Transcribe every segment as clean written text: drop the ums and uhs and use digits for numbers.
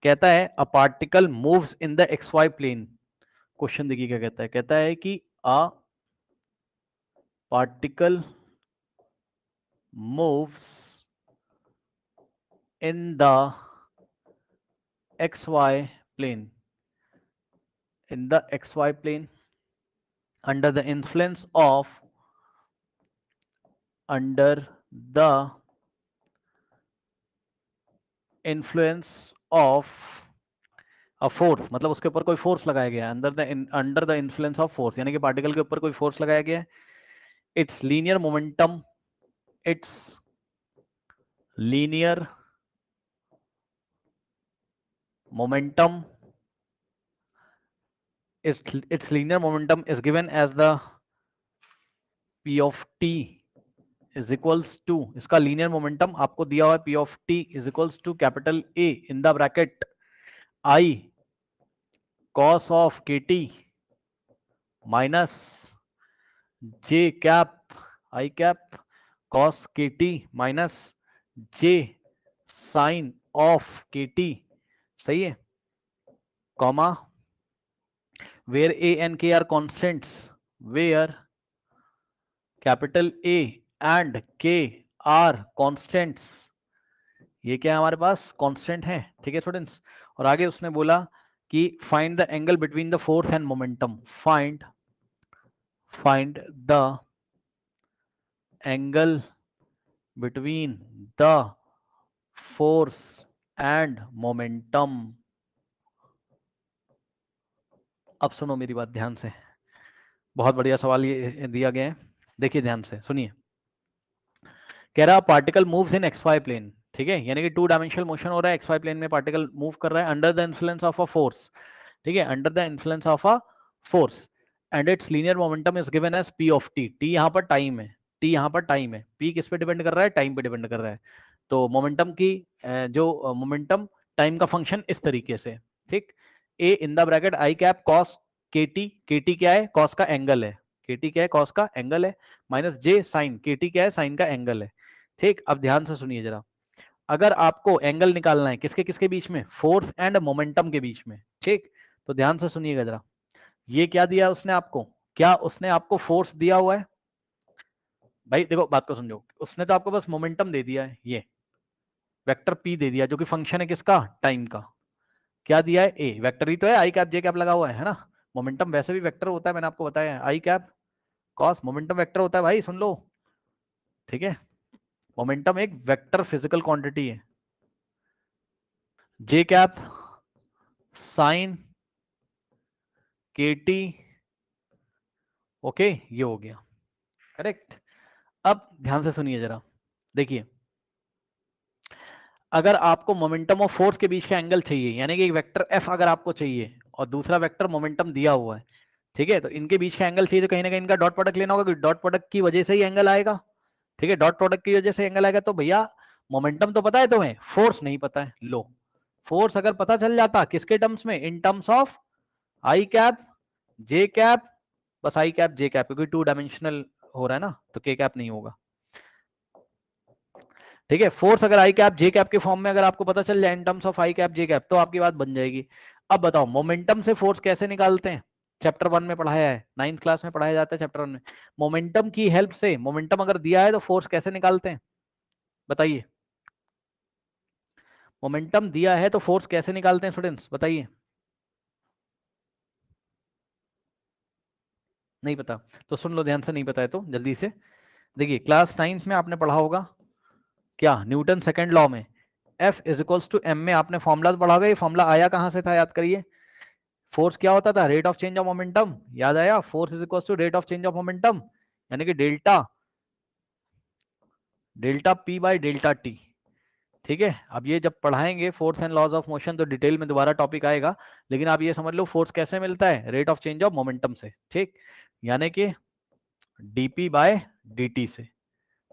कहता है a particle moves in the X Y plane. Question देखिए क्या कहता है, कहता है कि a particle moves in the X Y plane, in the X Y plane under the influence of under the influence of a force, मतलब उसके ऊपर कोई फोर्स लगाया गया है, under the influence of force, यानी कि पार्टिकल के ऊपर कोई फोर्स लगाया गया है। It's linear momentum, it's linear momentum its linear momentum is given as the p of t is equals to, इसका लीनियर मोमेंटम आपको दिया हुआ है p of t is equals to capital A in the bracket I cos of kt minus j cap I cap cos kt minus j sine of kt, सही है, comma where a and k are constants, where capital A and K are constants, ये क्या है हमारे पास constant है, ठीक है students. और आगे उसने बोला कि find the angle between the force and momentum, find the angle between the force and momentum. अब सुनो मेरी बात ध्यान से, बहुत बढ़िया सवाल ये दिया गया है, देखिए ध्यान से सुनिए। कह रहा particle moves in X Y plane, ठीक है, यानी कि टू डायमेंशनल मोशन हो रहा है, एक्स वाई प्लेन में पार्टिकल मूव कर रहा है under the influence of a force, ठीक है, under the influence of a force and its linear momentum is given as P of T. T यहाँ पर टाइम है, टी यहाँ पर टाइम है, पी किस पे डिपेंड कर रहा है, टाइम पे डिपेंड कर रहा है। तो मोमेंटम की जो मोमेंटम टाइम का फंक्शन इस तरीके से, ठीक, a in the bracket I cap cos के टी क्या है, कॉस का एंगल है, के टी क्या है, कॉस का एंगल है, माइनस जे साइन, के टी क्या है, साइन का एंगल है, ठीक। अब ध्यान से सुनिए जरा, अगर आपको एंगल निकालना है किसके किसके बीच में, फोर्स एंड मोमेंटम के बीच में, ठीक, तो ध्यान से सुनिएगा जरा, ये क्या दिया उसने आपको, क्या उसने आपको फोर्स दिया हुआ है, भाई देखो बात को समझो, उसने तो आपको बस मोमेंटम दे दिया है, ये वेक्टर पी दे दिया जो कि फंक्शन है किसका, टाइम का, क्या दिया है, ए वेक्टर ही तो है, आई कैप जे कैप लगा हुआ है ना, मोमेंटम वैसे भी वेक्टर होता है, मैंने आपको बताया, आई कैप कॉस मोमेंटम वेक्टर होता है भाई, सुन लो, ठीक है, मोमेंटम एक वेक्टर फिजिकल क्वांटिटी है, जे कैप साइन के टी, ओके, ये हो गया करेक्ट। अब ध्यान से सुनिए जरा, देखिए अगर आपको मोमेंटम और फोर्स के बीच का एंगल चाहिए, यानी कि एक वेक्टर एफ अगर आपको चाहिए और दूसरा वेक्टर मोमेंटम दिया हुआ है, ठीक है, तो इनके बीच का एंगल चाहिए तो कहीं ना कहीं इनका डॉट प्रोडक्ट लेना होगा, डॉट प्रोडक्ट की वजह से ही एंगल आएगा, ठीक है, डॉट प्रोडक्ट की वजह से एंगल आएगा। तो भैया मोमेंटम तो पता है तुम्हें, फोर्स नहीं पता है, लो फोर्स अगर पता चल जाता किसके टर्म्स में, in terms of I cap J cap, बस आई कैप जे कैप, क्योंकि टू डायमेंशनल हो रहा है ना, तो के कैप नहीं होगा, ठीक है। फोर्स अगर आई कैप जे कैप के फॉर्म में अगर आपको पता चल जाए in terms of I cap J cap, तो आपकी बात बन जाएगी। अब बताओ मोमेंटम से फोर्स कैसे निकालते हैं, चैप्टर 1 में पढ़ाया है, 9th क्लास में पढ़ाया जाता है चैप्टर 1 में, मोमेंटम की हेल्प से, मोमेंटम अगर दिया है तो फोर्स कैसे निकालते हैं, बताइए, मोमेंटम दिया है तो फोर्स कैसे निकालते हैं स्टूडेंट्स, बताइए, नहीं पता तो सुन लो ध्यान से, नहीं पता है तो जल्दी से देखिए, क्लास 9th में आपने पढ़ा होगा क्या, न्यूटन सेकंड लॉ में F is equals to M में आपने फॉर्मूला तो पढ़ा होगा, ये फॉर्मूला आया कहां से था, याद करिए, फोर्स क्या होता था, rate of change of momentum, याद आया, force is equals to rate of change of momentum, यानी कि delta delta P by delta T, ठीक है। अब ये जब पढ़ाएंगे force and laws of motion तो डिटेल में दोबारा टॉपिक आएगा, लेकिन आप ये समझ लो फोर्स कैसे मिलता है, rate of change of momentum से, ठीक, यानी कि dp बाय dt से,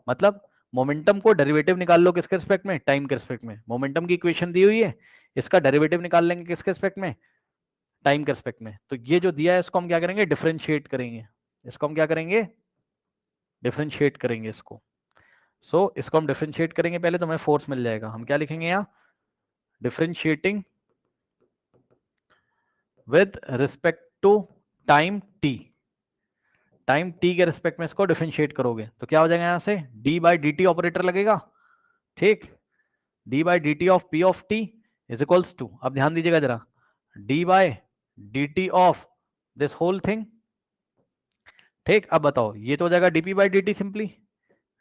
मतलब मोमेंटम को डेरिवेटिव निकाल लो किसके रिस्पेक्ट में, टाइम के रिस्पेक्ट में, मोमेंटम की इक्वेशन दी हुई है, इसका डेरिवेटिव निकाल लेंगे किसके रिस्पेक्ट में, टाइम के रिस्पेक्ट में, तो ये जो दिया है इसको हम क्या करेंगे, डिफरेंशिएट करेंगे, इसको हम क्या करेंगे, डिफरेंशिएट करेंगे इसको, इसको हम डिफरेंशिएट करेंगे, पहले तो हमें फोर्स मिल जाएगा, हम क्या लिखेंगे यहाँ, differentiating with respect to time T, time T के रिस्पेक्ट में इसको डिफरेंशिएट करोगे तो क्या हो जाएगा, यहां से D by D T operator लगेगा, ठीक, D by D T of P of T is equals to, अब ध्यान दीजिएगा जरा, D by D T of this whole thing, ठीक। अब बताओ ये तो हो जाएगा DP by D T, simply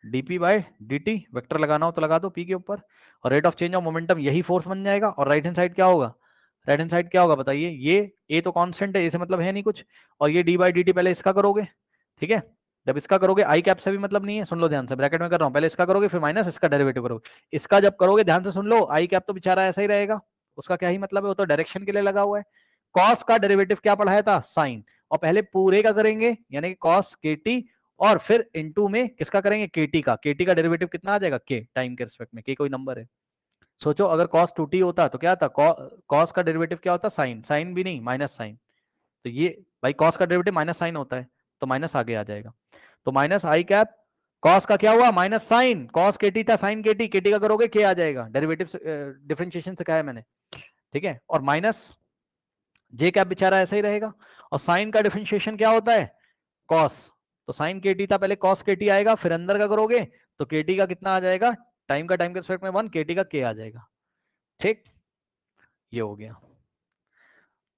DP by D T, vector लगाना हो तो लगा दो पी के ऊपर, और rate of change of momentum यही फोर्स बन जाएगा, और राइट हैंड साइड क्या होगा, राइट हैंड साइड क्या होगा बताइए, ये ए तो कांस्टेंट है, इसे मतलब है नहीं कुछ, और ये डी बाई डी टी पहले इसका करोगे, ठीक है, जब इसका करोगे आई कैप से भी मतलब नहीं है, सुन लो ध्यान से, ब्रैकेट में कर रहा हूं, पहले इसका करोगे फिर माइनस इसका डेरिवेटिव करोगे, इसका जब करोगे ध्यान से सुन लो, आई कैप तो बेचारा ऐसा ही रहेगा, उसका क्या ही मतलब है, वो तो डायरेक्शन के लिए लगा हुआ है, कॉस का डेरिवेटिव क्या पढ़ाया था, साइन, और पहले पूरे का करेंगे यानी कि कॉस के टी, और फिर इनटू में किसका करेंगे, केटी का, केटी का डेरिवेटिव कितना आ जाएगा, के टाइम के रिस्पेक्ट में, के कोई नंबर है, सोचो अगर cos 2t होता तो क्या था, cos का डेरिवेटिव क्या होता, साइन, साइन भी नहीं माइनस साइन, तो ये भाई cos का डेरिवेटिव माइनस साइन होता है, तो माइनस आगे आ जाएगा, तो माइनस आई कैप, cos का क्या हुआ माइनस साइन, cos केटी था साइन केटी, केटी का करोगे के आ जाएगा, डेरिवेटिव डिफरेंशिएशन से कहा है मैंने, ठीक है, और माइनस जे कैप बेचारा ऐसा ही रहेगा, और साइन का डिफरेंशिएशन क्या होता है, cos, तो साइन केटी था पहले cos केटी आएगा, फिर अंदर का करोगे तो केटी का कितना आ जाएगा, टाइम का टाइम के रिस्पेक्ट में 1, केटी का के आ जाएगा, ठीक, ये हो गया।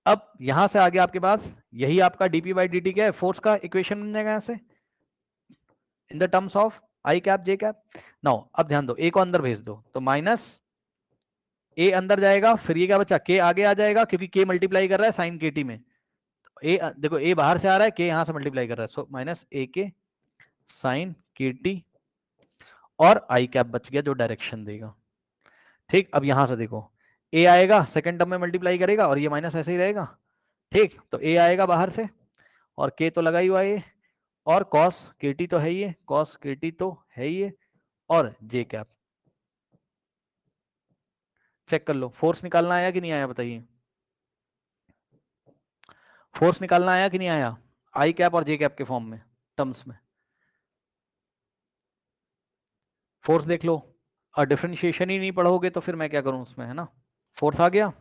अब यहां से आगे आपके पास यही आपका डीपी बाई डी टी क्या है, फोर्स का इक्वेशन बन जाएगा यहां से in the terms of I cap J cap. Now अब ध्यान दो, ए को अंदर भेज दो तो माइनस ए अंदर जाएगा, फिर ये क्या बचा, के आगे आ जाएगा क्योंकि के मल्टीप्लाई कर रहा है साइन के टी में, ए देखो ए बाहर से आ रहा है, के यहां से मल्टीप्लाई कर रहा है, सो माइनस ए के साइन के टी, और आई कैप बच गया जो डायरेक्शन देगा, ठीक। अब यहां से देखो ए आएगा सेकंड टर्म में मल्टीप्लाई करेगा, और ये माइनस ऐसे ही रहेगा, ठीक, तो ए आएगा बाहर से, और के तो लगा ही हुआ है, और cos kt तो है ही है, cos kt तो है ही है, और j कैप, चेक कर लो फोर्स निकालना आया कि नहीं आया बताइए, फोर्स निकालना आया कि नहीं आया, आई कैप और जे कैप के फॉर्म में टर्म्स में, फोर्स देख लो, और डिफरेंशिएशन ही नहीं पढ़ोगे तो फिर मैं क्या करूं उसमें, है ना, फोर्स आ गया।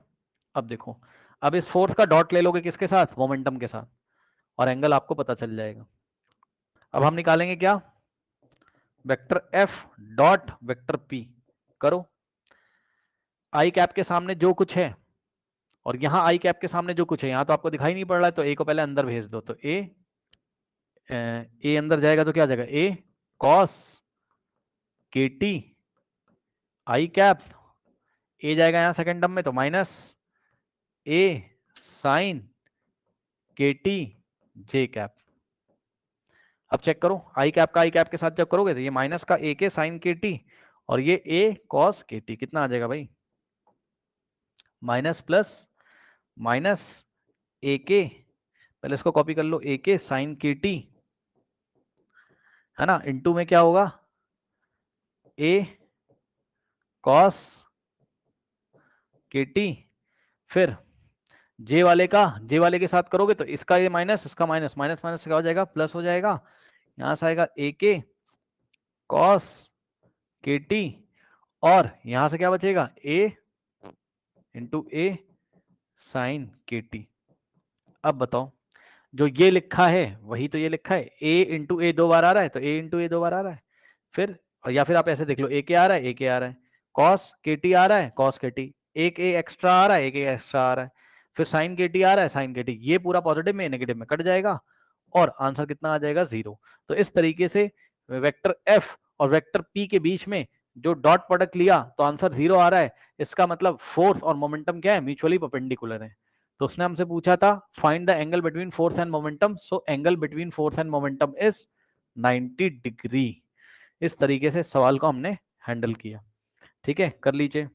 अब देखो, अब इस फोर्स का डॉट ले लोगे किसके साथ, मोमेंटम के साथ, और एंगल आपको पता चल जाएगा। अब हम निकालेंगे क्या, vector F dot vector P, करो, आई कैप के सामने जो कुछ है, और यहां आई कैप के सामने जो कुछ है, यहां तो आपको दिखाई नहीं पड़ रहा है, तो ए को पहले अंदर भेज दो, तो ए अंदर जाएगा तो क्या आ जाएगा, ए कॉस के टी आई कैप, ए जाएगा यहां सेकंड टर्म में तो माइनस ए साइन के टी जे कैप। अब चेक करो आई कैप का आई कैप के साथ जब करोगे तो ये माइनस का ए के साइन के टी, और ये ए कॉस के टी, कितना आ जाएगा भाई, माइनस प्लस माइनस ए के, पहले इसको कॉपी कर लो, ए के साइन के टी, है ना, इनटू में क्या होगा, ए कॉस के टी, फिर जे वाले का, जे वाले के साथ करोगे तो इसका ये माइनस, इसका माइनस, माइनस माइनस से क्या हो जाएगा, प्लस हो जाएगा, यहां से आएगा ए के कॉस के टी, और यहां से क्या बचेगा, ए इंटू ए साइन के टी। अब बताओ, जो ये लिखा है वही तो ये लिखा है, ए इंटू ए 2 बार आ रहा है तो ए इंटू ए 2 बार आ रहा है, फिर या फिर आप ऐसे देख लो, ए के आ रहा है, ए के आ रहा है, कॉस के टी आ रहा है, कॉस के टी, एक ए एक्स्ट्रा आ रहा है, एक ए एक्स्ट्रा आ रहा है, फिर साइन के टी आ रहा है, साइन के टी, ये पूरा पॉजिटिव में नेगेटिव में कट जाएगा, और आंसर कितना आ जाएगा, 0। तो इस तरीके से वेक्टर एफ और वेक्टर पी के बीच में जो डॉट प्रोडक्ट लिया तो आंसर 0 आ रहा है, इसका मतलब फोर्स और मोमेंटम क्या है, म्यूचुअली परपेंडिकुलर है। तो उसने हमसे पूछा था find the angle between force and momentum, so angle between force and momentum is 90 degree. इस तरीके से सवाल को हमने हैंडल किया, ठीक है, कर लीजिए।